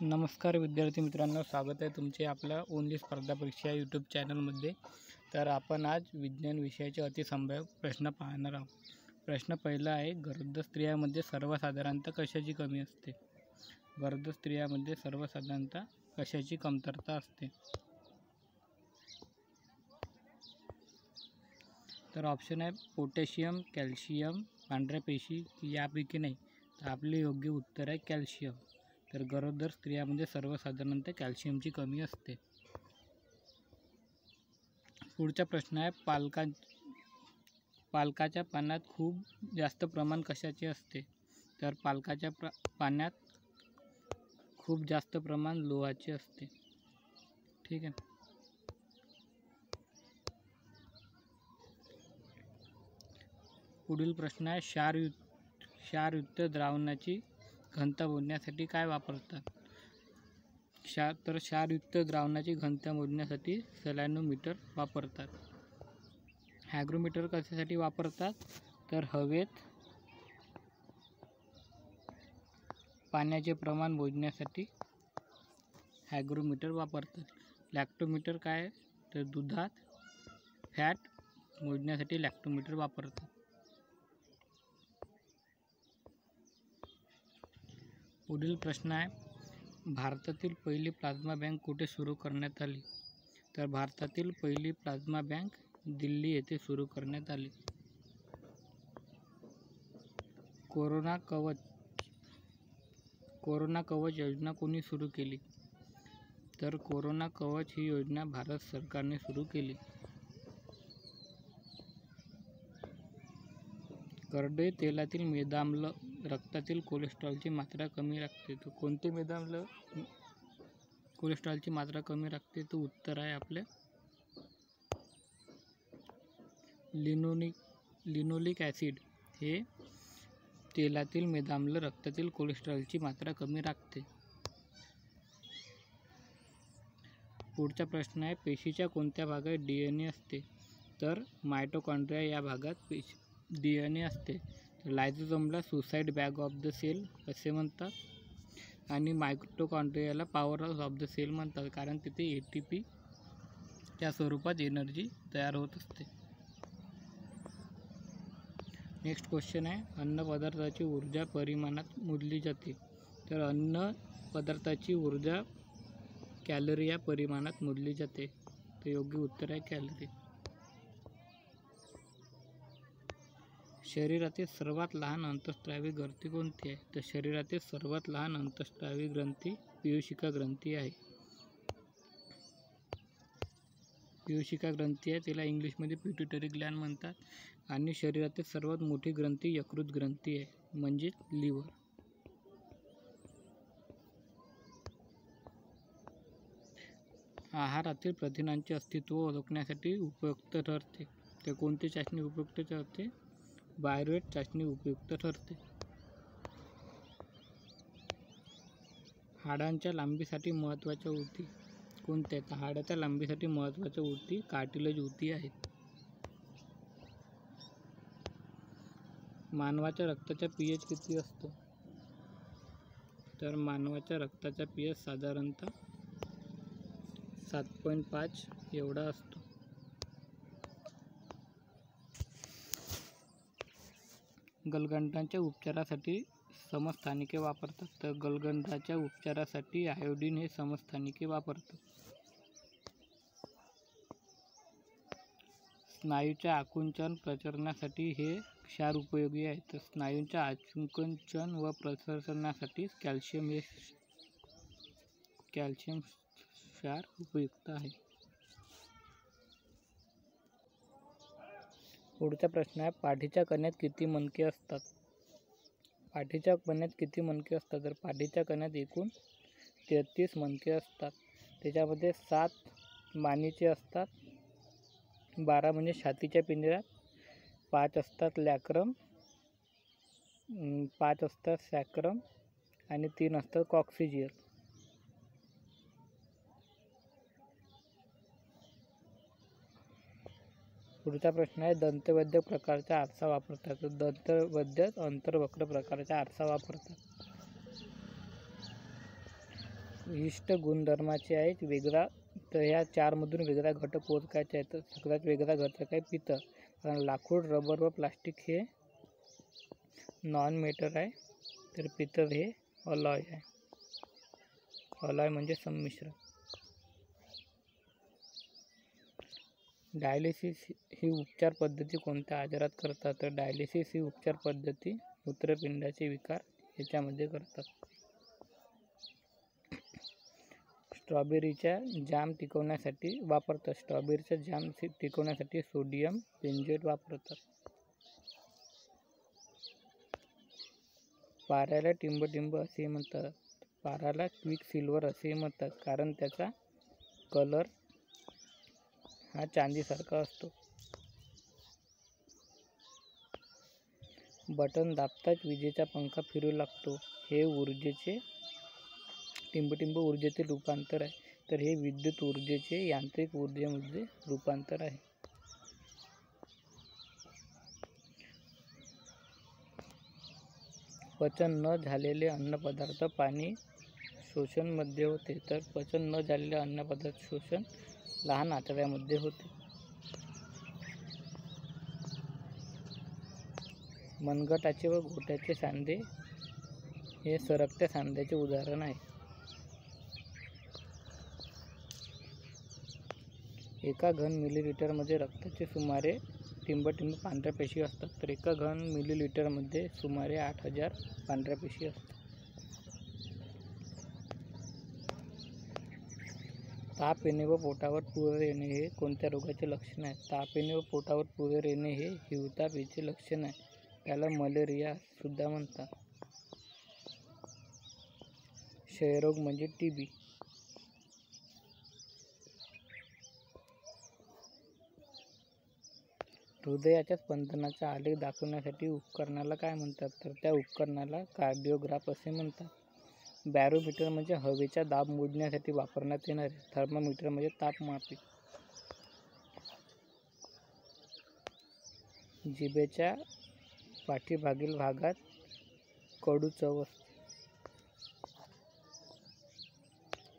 नमस्कार विद्यार्थी मित्रांनो, स्वागत आहे तुमचे आपल्या ओनली स्पर्धा परीक्षा यूट्यूब चॅनलमध्ये. तर आपण आज विज्ञान विषयाचे अतिसंभाव्य प्रश्न पाहणार आहोत. प्रश्न पहिला आहे, गरोदर स्त्रियांमध्ये सर्वसाधारणतः कशाची कमी असते? गरोदर स्त्रियांमध्ये सर्वसाधारणतः कशाची कमतरता असते? तर ऑप्शन आहे पोटॅशियम, कॅल्शियम, पांढऱ्या पेशी यापैकी नाही. तर आपले योग्य उत्तर आहे कॅल्शियम. तर गरोदर स्त्रियांमध्ये सर्वसाधारणतः कॅल्शियमची कमी असते. पुढचा प्रश्न आहे, पालकाच्या पाण्यात खूप जास्त प्रमाण कशाचे असते? तर पालकाच्या पाण्यात खूप जास्त प्रमाण लोहाचे असते. ठीक आहे. पुढील प्रश्न आहे, क्षारयुक्त द्रावणाची घनता मोजण्यासाठी काय वापरतात? क्षारयुक्त द्रावणाची घनता मोजण्यासाठी सॅलिनोमीटर वापरतात. हायग्रोमीटर कशासाठी वापरतात? तर हवेत पाण्याचे प्रमाण मोजण्यासाठी हायग्रोमीटर वापरतात. लॅक्टोमीटर काय? तर दुधात फॅट मोजण्यासाठी लॅक्टोमीटर वापरतात. पुढील प्रश्न आहे, भारतातील पहिली प्लाझ्मा बँक कुठे सुरू करण्यात आली? तर भारतातील पहिली प्लाझ्मा बँक दिल्ली येथे सुरू करण्यात आली. कोरोना कवच योजना कोणी सुरू केली? तर कोरोना कवच ही योजना भारत सरकारने सुरू केली. करडई तेलातील मेदाम्ल रक्तातील कोलेस्ट्रॉलची मात्रा कमी राखते. तर कोणते मेदाम्ल कोलेस्ट्रॉलची मात्रा कमी राखते? तर उत्तर आहे आपले लिनोलिक ॲसिड हे तेलातील मेदाम्ल रक्तातील कोलेस्ट्रॉलची मात्रा कमी राखते. पुढचा प्रश्न आहे, पेशीच्या कोणत्या भागात DNA असते? तर मायटोकॉन्ड्रिया या भागात DNA असते. लायझोसोमला suicide bag of the cell असे म्हणतात आणि मायटोकॉन्ड्रियाला power house of the cell म्हणतात, कारण तिथे ATP च्या स्वरूपात एनर्जी तयार होत असते. नेक्स्ट क्वेश्चन आहे, अन्न पदार्थाची ऊर्जा परिमाणात मोजली जाते. तर अन्न पदार्थाची ऊर्जा कॅलरी या परिमाणात मोजली जाते. तर योग्य उत्तर आहे कॅलरी. शरीरातील सर्वात लहान अंतःस्रावी ग्रंथी कोणती आहे? तर शरीरातील सर्वात लहान अंतःस्रावी ग्रंथी पीयूषिका ग्रंथी आहे. पीयूषिका ग्रंथी आहे, तिला इंग्लिशमध्ये पिट्युटरी ग्लॅन्ड म्हणतात. आणि शरीरातील सर्वात मोठी ग्रंथी यकृत ग्रंथी आहे, म्हणजे लिव्हर. आहारातील प्रथिनांचे अस्तित्व ओळखण्यासाठी उपयुक्त ठरते. तर कोणती चाचणी उपयुक्त ठरते? बायोरेट चाचणी उपयुक्त ठरते. हाडांच्या लांबीसाठी महत्त्वाच्या ऊती कोणत्या आहेत? हाडाच्या लांबीसाठी महत्त्वाच्या ऊती कार्टिलेज ऊती आहेत. मानवाच्या रक्ताचा pH किती असतो? तर मानवाच्या रक्ताचा pH साधारणतः 7.5 एवढा असतो. गलगंडाच्या उपचारासाठी समस्थानिके वापरतात. तर गलगंडाच्या उपचारासाठी आयोडीन हे समस्थानिके वापरतात. स्नायूच्या आकुंचन प्रसरणासाठी हे क्षार उपयोगी आहे. तर स्नायूंच्या आकुंचन व प्रसरणासाठी कॅल्शियम क्षार उपयुक्त आहे. पुढचा प्रश्न आहे, पाठीच्या कण्यात किती मणके असतात? पाठीच्या कण्यात किती मणके असतात? तर पाठीच्या कण्यात एकूण 33 मणके असतात. त्याच्यामध्ये 7 मानेचे असतात, 12 म्हणजे छातीच्या पिंजऱ्यात, 5 असतात लॅक्रम, 5 असतात सॅक्रम आणि 3 असतात कॉक्सिजियल. पुढचा प्रश्न आहे, दंतवैद्यक प्रकारचा आरसा वापरतात. तर दंतवैद्यक अंतर्वक्र प्रकारचा आरसा वापरतात. विशिष्ट गुणधर्माचे आहेत वेगळा. तर ह्या 4मधून वेगळा घटक ओळखायचा आहे. तर सगळ्यात वेगळा घटक आहे पितळ. कारण लाकूड, रबर व प्लास्टिक हे नॉन मेटल आहे, तर पितळ हे अलॉय आहे. अलॉय म्हणजे संमिश्र. डायलिसिस ही उपचार पद्धती कोणत्या आजारात करतात? तर डायलिसिस ही उपचार पद्धती मूत्रपिंडाचे विकार याच्यामध्ये करतात. स्ट्रॉबेरीचा जाम टिकवण्यासाठी वापरतात. स्ट्रॉबेरीचा जाम टिकवण्यासाठी सोडियम बेंजोएट वापरतात. पाऱ्याला टिंबटिंब असे म्हणतात. पाऱ्याला क्विकसिल्वर असे म्हणतात कारण त्याचा कलर हा चांदीसारखा असतो. बटन दाबताच विजेचा पंखा फिरू लागतो. हे ऊर्जेचे टिंबटिंब ऊर्जेचे रूपांतर आहे. तर हे विद्युत ऊर्जेचे यांत्रिक ऊर्जेमध्ये रूपांतर आहे. पचन न झालेले अन्नपदार्थ पाणी शोषण मध्ये होते. तर पचन न झालेले अन्नपदार्थ शोषण लहान आतड्यामध्ये होते. मनगटाचे व घोट्याचे सांधे हे सरकत्या सांध्याचे उदाहरण आहे. एका घन मिलीलिटरमध्ये रक्ताचे सुमारे टिंबटिंब पांढऱ्या पेशी असतात. तर एका घन मिलीलिटरमध्ये सुमारे 8000 पांढऱ्या पेशी असतात. ताप येणे व पोटावर पुरळ येणे हे कोणत्या रोगाचे लक्षण आहे? ताप येणे व पोटावर पुरळ येणे हे हिवताप याचे लक्षण आहे. त्याला मलेरिया सुद्धा म्हणतात. क्षयरोग म्हणजे टीबी. हृदयाच्या स्पंदनाचा आलेख दाखवण्यासाठी उपकरणाला काय म्हणतात? तर त्या उपकरणाला कार्डिओग्राफ असे म्हणतात. बॅरोमीटर म्हणजे हवेचा दाब मोजण्यासाठी वापरण्यात येणारे. थर्मामीटर म्हणजे तापमापी. जिभेच्या पाठीमागील भागात कडू चव असते.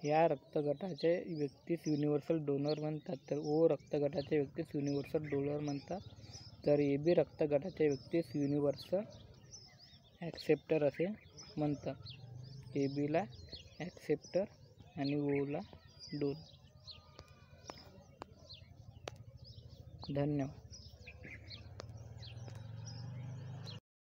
या रक्तगटाच्या व्यक्तीस युनिव्हर्सल डोनर म्हणतात. तर ओ रक्तगटाच्या व्यक्तीस युनिव्हर्सल डोनर म्हणतात. तर AB रक्तगटाच्या व्यक्तीस युनिव्हर्सल ॲक्सेप्टर असे म्हणतात. ABला ॲक्सेप्टर आणि ओला डोनर. धन्यवाद.